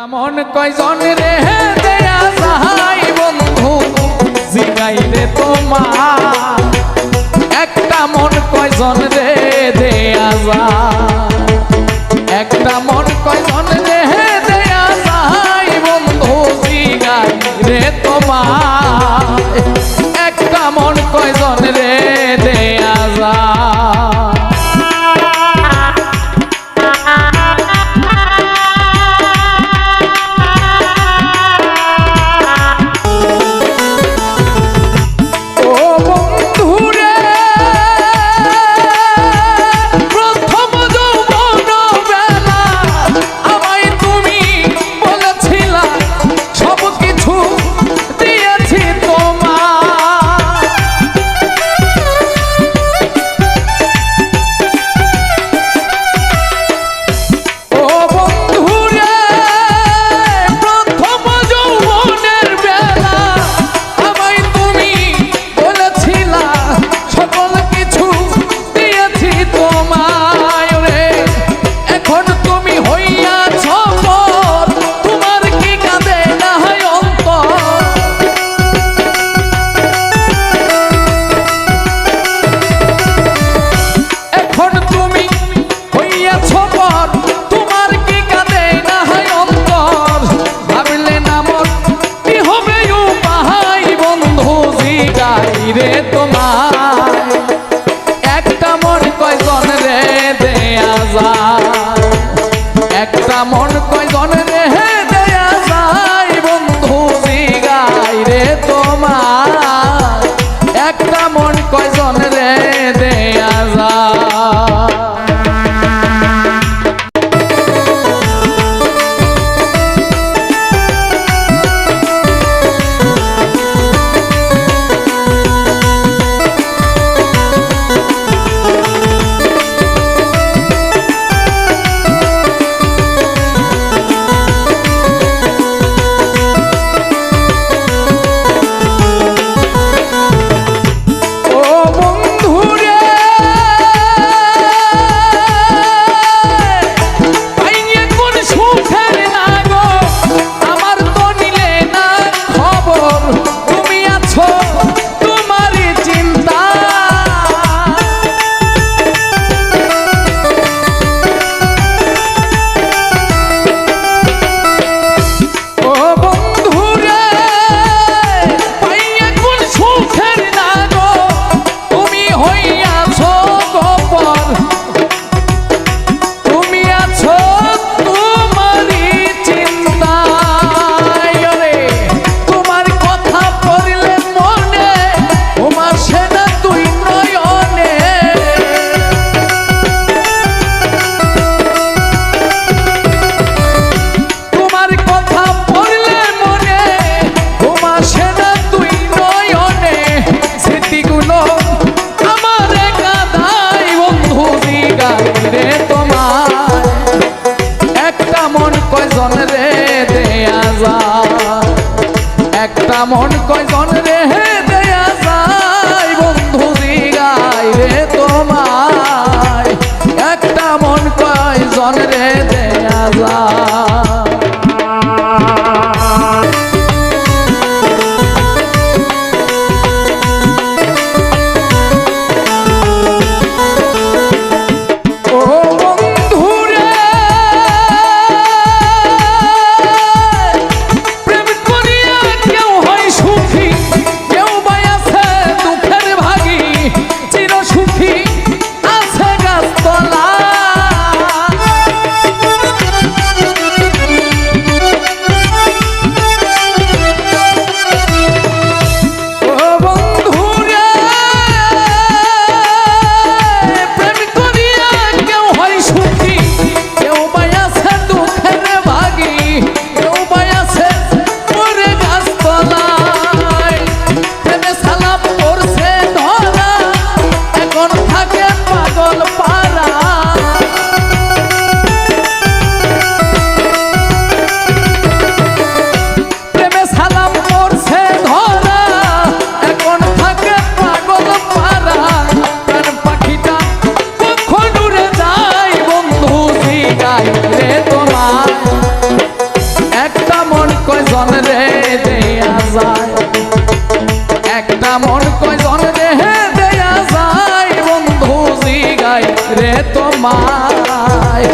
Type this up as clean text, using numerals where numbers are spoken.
মন কয়জন রে দেয়া যাই বন্ধু জিগাই রে তোমার একটা মন কয়জন রে দেয়া যায় একটা মন কয়জন রে দেয়া যাই বন্ধু জিগাই রে তোমার একটা মন কয়জন রে দেয়া যায় রে তোমার একটা মন কয়জন রে দেয়া যায় একটা মন কয়জন রে দেয়া যায় বন্ধু জিগাই রে তোমার একটা মন কয়জন রে দেয়া যায় একটা মন কয়জন রে দেয়া যায় বন্ধু জিগাই রে তোমায় একটা মন কয়জন রে দেয়া যায় সুখী আছে গাছতলা একটা মন কয়জন রে দেয়া যায়, একটা মন কয়জন রে দেয়া যায় বন্ধু জিগাই রে তোমায়।